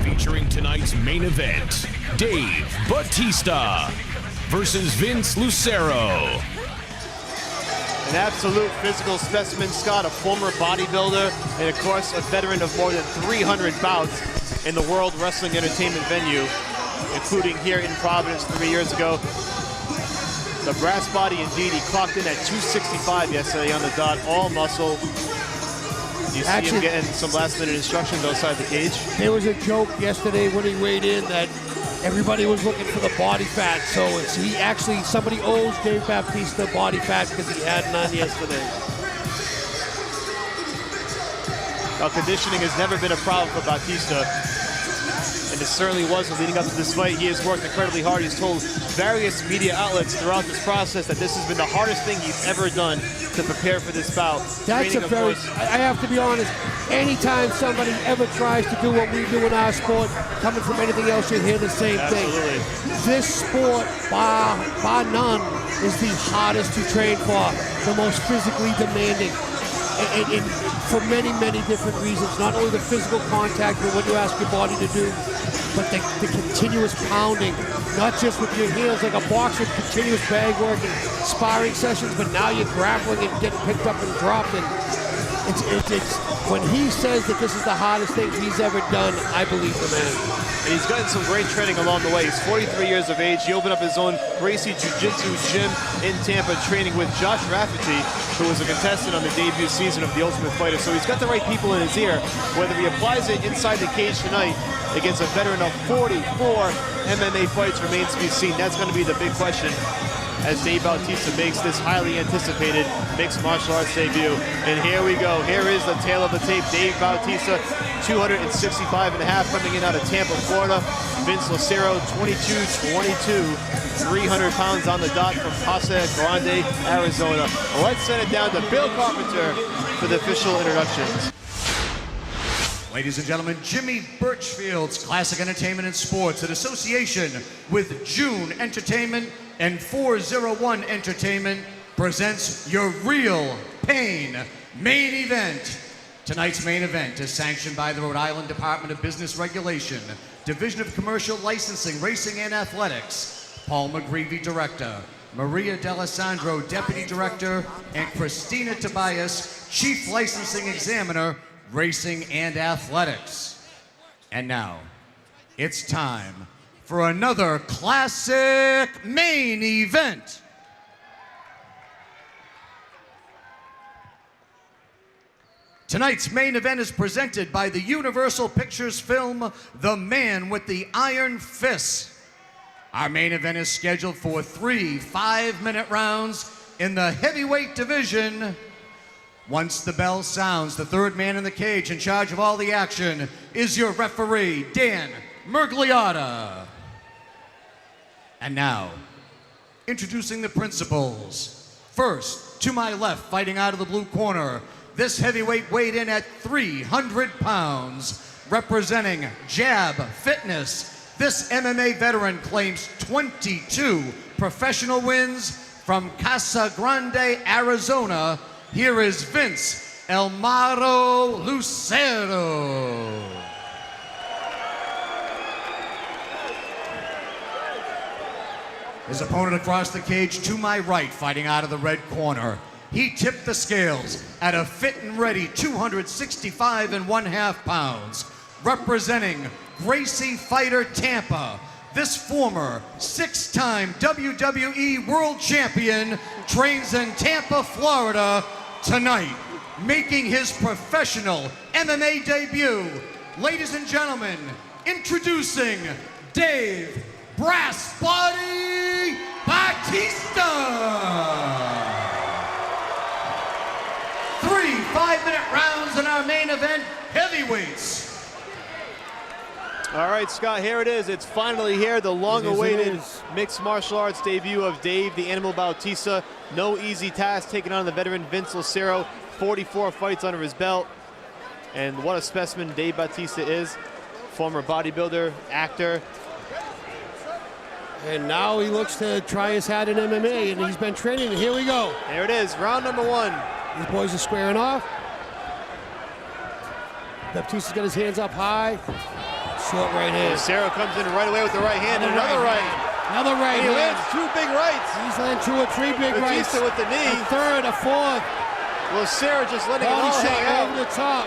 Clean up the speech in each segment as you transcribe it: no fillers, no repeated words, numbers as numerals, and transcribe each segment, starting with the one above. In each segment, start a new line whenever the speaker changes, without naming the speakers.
featuring tonight's main event, Dave Bautista versus Vince Lucero.
An absolute physical specimen, Scott, a former bodybuilder, and of course a veteran of more than 300 bouts in the World Wrestling Entertainment venue, including here in Providence 3 years ago. The brass body indeed, he clocked in at 265 yesterday on the dot, all muscle. You see him getting some last-minute instructions outside the cage.
There was a joke yesterday when he weighed in that everybody was looking for the body fat, so somebody owes Dave Bautista body fat because he had none yesterday.
Well, conditioning has never been a problem for Bautista, and it certainly wasn't leading up to this fight. He has worked incredibly hard. He's told various media outlets throughout this process that this has been the hardest thing he's ever done to prepare for this bout.
That's a very, I have to be honest, anytime somebody ever tries to do what we do in our sport, coming from anything else, you hear the same thing. This sport, bar none, is the hardest to train for, the most physically demanding. And for many, many different reasons. Not only the physical contact and what you ask your body to do, but the continuous pounding, not just with your heels like a boxer, continuous bag work and sparring sessions, but now you're grappling and getting picked up and dropped. And it's when he says that this is the hardest thing he's ever done, I believe the man.
And he's gotten some great training along the way. He's 43 years of age. He opened up his own Gracie Jiu-Jitsu gym in Tampa, training with Josh Rafferty, who was a contestant on the debut season of The Ultimate Fighter. So he's got the right people in his ear. Whether he applies it inside the cage tonight against a veteran of 44 MMA fights remains to be seen. That's going to be the big question as Dave Bautista makes this highly anticipated mixed martial arts debut. And here we go. Here is the tail of the tape. Dave Bautista, 265.5, coming in out of Tampa, Florida. Vince Lucero, 22-22, 300 pounds on the dot from Casa Grande, Arizona. Let's send it down to Bill Carpenter for the official introductions.
Ladies and gentlemen, Jimmy Birchfield's Classic Entertainment and Sports in association with June Entertainment and 401 Entertainment presents your Real Pain main event. Tonight's main event is sanctioned by the Rhode Island Department of Business Regulation, Division of Commercial Licensing, Racing and Athletics. Paul McGreevy, Director, Maria D'Alessandro, Deputy Director, and Christina Tobias, Chief Licensing Examiner, Racing and Athletics. And now, it's time for another classic main event. Tonight's main event is presented by the Universal Pictures film, The Man with the Iron Fist. Our main event is scheduled for 3 5-minute rounds in the heavyweight division. Once the bell sounds, the third man in the cage in charge of all the action is your referee, Dan Mergliotta. And now, introducing the principals. First, to my left, fighting out of the blue corner, this heavyweight weighed in at 300 pounds, representing Jab Fitness. This MMA veteran claims 22 professional wins from Casa Grande, Arizona. Here is Vince El Maro Lucero. His opponent across the cage to my right, fighting out of the red corner. He tipped the scales at a fit and ready 265.5 pounds, representing Gracie Fighter Tampa. This former 6-time WWE World Champion trains in Tampa, Florida tonight, making his professional MMA debut. Ladies and gentlemen, introducing Dave Brass Body Bautista. 3 5-minute rounds in our main event, heavyweights.
All right, Scott, here it is. It's finally here, the long-awaited mixed martial arts debut of Dave the Animal Bautista. No easy task taking on the veteran Vince Lucero. 44 fights under his belt. And what a specimen Dave Bautista is. Former bodybuilder, actor.
And now he looks to try his hat in MMA, and he's been training, and here we go.
There it is, round number 1.
These boys are squaring off. Bautista's got his hands up high. Short right hand.
Lucero comes in right away with the right hand and another right.
Another right
And he
hand.
lands 2 big rights.
He's landed 2 or 3 big rights.
Batista with the knee.
A third, a fourth.
Lucero just letting it
Body
all
shot
hang out.
over the top.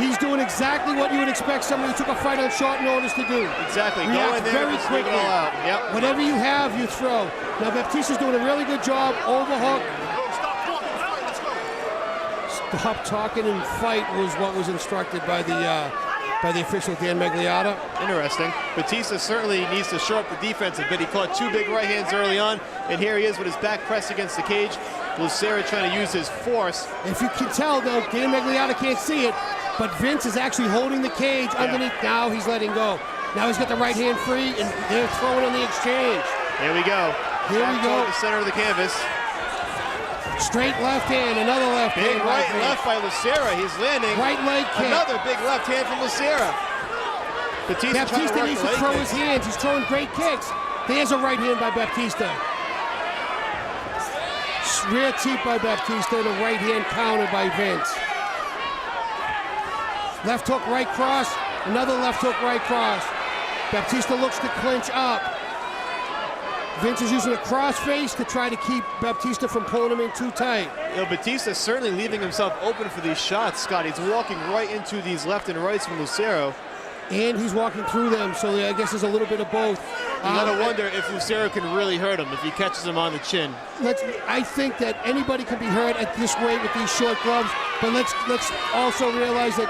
He's doing exactly what you would expect somebody who took a fight on short notice to do.
Exactly. Go
React
in there
very
and just leave it
quickly.
all out. Yep.
Whatever you have, you throw. Now Baptista's doing a really good job. Overhook. Stop talking and fight was what was instructed by the official Dan Magliotta.
Interesting. Batista certainly needs to shore up the defense a bit. He caught 2 big right hands early on, and here he is with his back pressed against the cage. Lucero trying to use his force.
If you can tell, though, Dan Magliotta can't see it, but Vince is actually holding the cage underneath. Now he's letting go. Now he's got the right hand free, and they're throwing on the exchange.
Here we go.
Here we
Back
go.
toward the center of the canvas.
Straight left hand, another left
Big
hand.
right and left by Lucero. He's landing.
Right leg kick.
Another big left hand from Lucero. Batista trying to
Baptista
work
needs
the
to
leg
throw
kicks.
his hands. He's throwing great kicks. There's a right hand by Baptista. Rear teep by Baptista and a right hand counter by Vince. Left hook, right cross. Another left hook, right cross. Baptista looks to clinch up. Vince is using a crossface to try to keep Baptista from pulling him in too tight.
You know, Batista's certainly leaving himself open for these shots, Scott. He's walking right into these left and rights from Lucero.
And he's walking through them, so I guess there's a little bit of both.
You gotta wonder if Lucero can really hurt him if he catches him on the chin.
I think that anybody can be hurt at this weight with these short gloves, but let's also realize that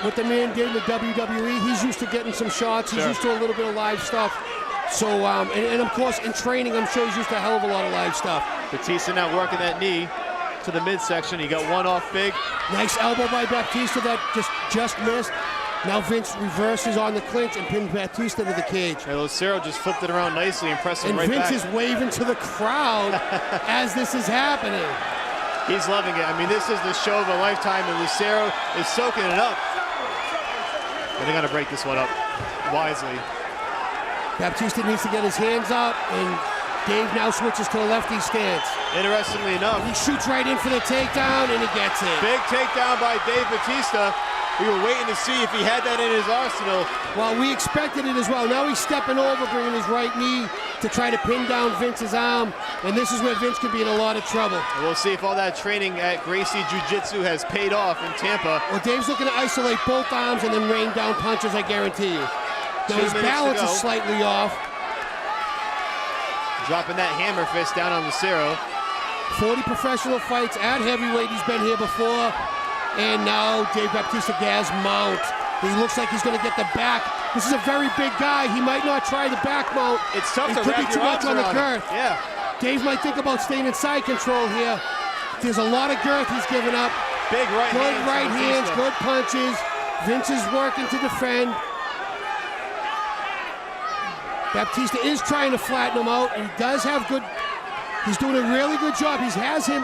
what the man did in the WWE, he's used to getting some shots. He's used to a little bit of live stuff. So, and of course, in training, I'm sure he's used to a hell of a lot of live stuff.
Batista now working that knee to the midsection. He got one off big.
Nice elbow by Baptista that just missed. Now Vince reverses on the clinch and pins Baptista to the cage.
And Lucero just flipped it around nicely and pressed him
And
right
Vince
back.
is waving to the crowd as this is happening.
He's loving it. I mean, this is the show of a lifetime, and Lucero is soaking it up. And they got to break this one up wisely.
Baptista needs to get his hands up, and Dave now switches to a lefty stance.
Interestingly enough,
He shoots right in for the takedown, and he gets it.
big takedown by Dave Batista. We were waiting to see if he had that in his arsenal.
Well, we expected it as well. Now he's stepping over, bringing his right knee to try to pin down Vince's arm, and this is where Vince could be in a lot of trouble.
And we'll see if all that training at Gracie Jiu-Jitsu has paid off in Tampa.
Well, Dave's looking to isolate both arms and then rain down punches, I guarantee you. Now
2
his
minutes to
balance
go.
is slightly off.
Dropping that hammer fist down on Lucero.
40 professional fights at heavyweight. He's been here before. And now Dave Baptista gas mount. He looks like he's going to get the back. This is a very big guy. He might not try the back mount.
It's tough
It
to
could be
wrap
too
your
much
arms
on the
around
girth.
it. Yeah.
Dave might think about staying in side control here. There's a lot of girth he's giving up.
Big right
Good
hands
right
from
hands,
Batista.
good punches. Vince is working to defend. Baptista is trying to flatten him out, and he does have good. He's doing a really good job. He has him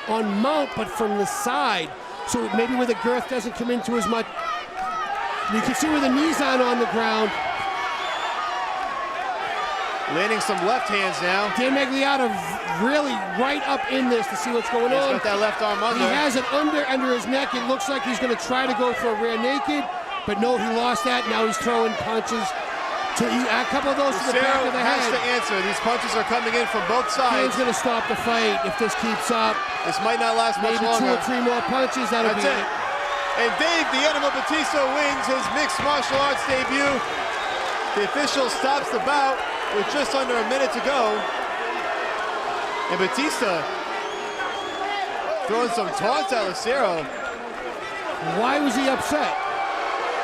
on mount, but from the side. So maybe where the girth doesn't come into as much. You can see where the knees aren't on the ground.
Landing some left hands now.
Dan Magliotta really right up in this to see what's going
He's
on.
got that left arm under.
He has it under his neck. It looks like he's going to try to go for a rear naked, but no, he lost that. Now he's throwing punches. A couple of those to the back
Lucero
of the
has
head.
to answer. These punches are coming in from both
Dan's
sides.
going to stop the fight if this keeps up.
This might not last much
Maybe
longer.
2 or 3 more punches. That'll
That's
be
it. And Dave the Animal Batista wins his mixed martial arts debut. The official stops the bout with just under a minute to go. And Batista throwing some taunts at Lucero.
Why was he upset?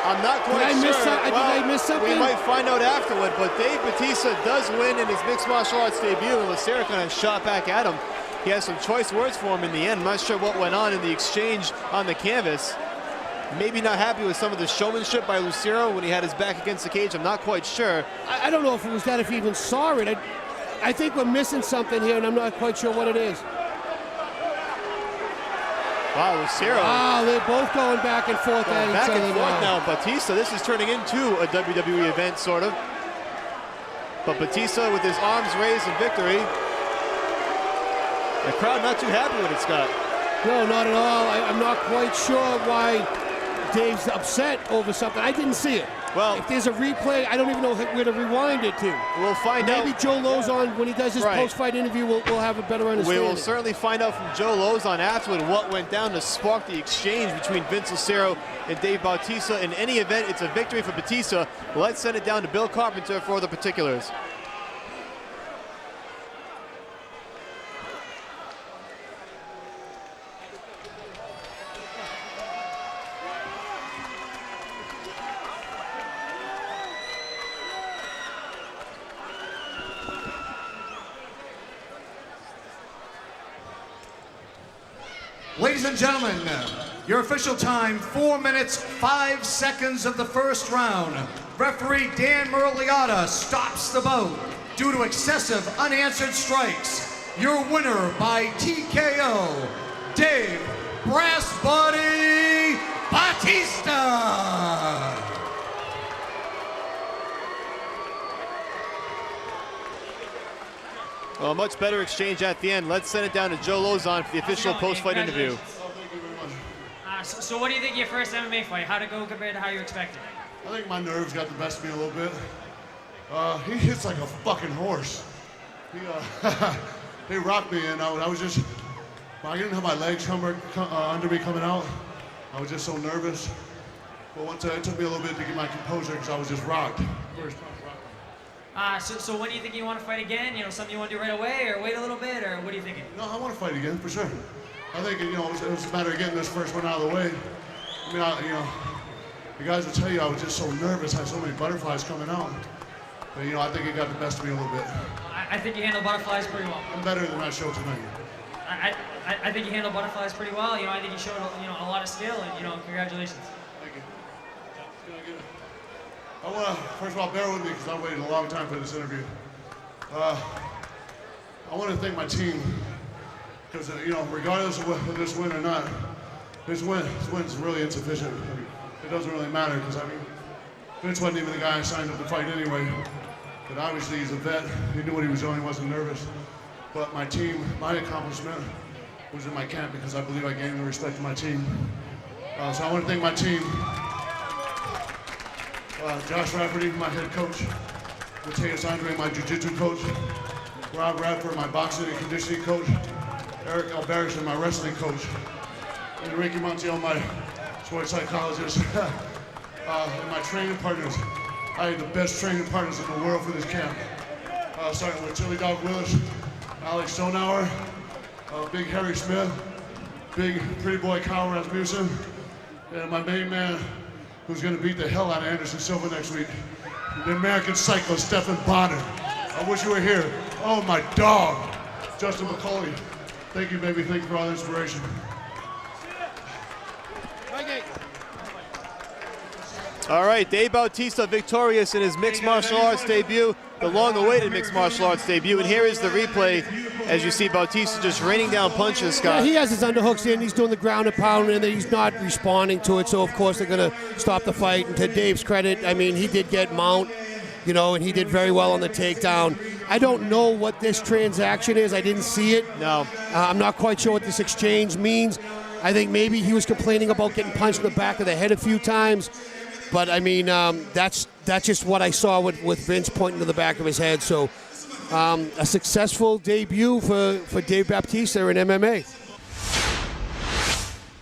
I'm not quite
Did I
sure.
miss some- did I miss something?
We might find out afterward, but Dave Batista does win in his mixed martial arts debut, and Lucero kind of shot back at him. He has some choice words for him in the end. I'm not sure what went on in the exchange on the canvas. Maybe not happy with some of the showmanship by Lucero when he had his back against the cage. I'm not quite sure.
I don't know if it was that, if he even saw it. I think we're missing something here, and I'm not quite sure what it is.
Wow, Lucero
Oh, they're both going back and forth at
back
each
and
other
forth
now.
now. Batista, this is turning into a WWE event, sort of. But Batista with his arms raised in victory. The crowd not too happy with it, Scott.
No, not at all. I'm not quite sure why Dave's upset over something. I didn't see it.
Well,
if there's a replay, I don't even know where to rewind it to.
We'll find out.
Maybe Joe Lozon, when he does his post-fight interview, we'll have a better understanding.
We will certainly find out from Joe Lozon afterward what went down to spark the exchange between Vince Lucero and Dave Bautista. In any event, it's a victory for Bautista. Let's send it down to Bill Carpenter for the particulars.
Ladies and gentlemen, your official time, 4 minutes, 5 seconds of the first round. Referee Dan Murliata stops the bout due to excessive unanswered strikes. Your winner by TKO, Dave Brass Body Bautista.
Well, a much better exchange at the end. Let's send it down to Joe Lozon for the official post-fight interview.
So what do you think of your first MMA fight? How'd it go compared to how you expected?
I think my nerves got the best of me a little bit. He hits like a fucking horse. He rocked me, and I was just, I didn't have my legs under me coming out. I was just so nervous. But once it took me a little bit to get my composure because I was just rocked.
So when do you think you want to fight again? You know, something you want to do right away, or wait a little bit, or what are you thinking?
No, I want to fight again for sure. I think it was a matter of getting this first one out of the way. I mean, the guys will tell you I was just so nervous, I had so many butterflies coming out. But I think it got the best of me a little bit.
I think you handle butterflies pretty well.
I'm better than I showed tonight.
I think you handle butterflies pretty well. I think you showed a lot of skill, and congratulations.
Thank you. I want to, first of all, bear with me because I waited a long time for this interview. I want to thank my team because, regardless of whether this win or not, this win's really insufficient. It doesn't really matter because, Vince wasn't even the guy I signed up to fight anyway. But obviously he's a vet. He knew what he was doing. He wasn't nervous. But my team, my accomplishment was in my camp because I believe I gained the respect of my team. So I want to thank my team. Josh Rafferty, my head coach. Mateus Andre, my jiu-jitsu coach. Rob Radford, my boxing and conditioning coach. Eric Albarracin, my wrestling coach. And Ricky Montiel, my sports psychologist. And my training partners. I had the best training partners in the world for this camp. Starting with Chili Dog Willis, Alex Stonauer, Big Harry Smith, Big Pretty Boy Kyle Rasmussen, and my main man, who's going to beat the hell out of Anderson Silva next week, the American Psycho, Stephan Bonner. I wish you were here. Oh, my dog, Justin McCauley. Thank you, baby. Thank you for all the inspiration.
All right, Dave Bautista victorious in his mixed martial arts debut, the long-awaited mixed martial arts debut. And here is the replay as you see Bautista just raining down punches, Scott.
Yeah, he has his underhooks in. He's doing the ground and pound, and he's not responding to it. So, of course, they're going to stop the fight. And to Dave's credit, he did get mount, and he did very well on the takedown. I don't know what this transaction is. I didn't see it.
No.
I'm not quite sure what this exchange means. I think maybe he was complaining about getting punched in the back of the head a few times. But, that's just what I saw with Vince pointing to the back of his head. So, a successful debut for Dave Bautista in MMA.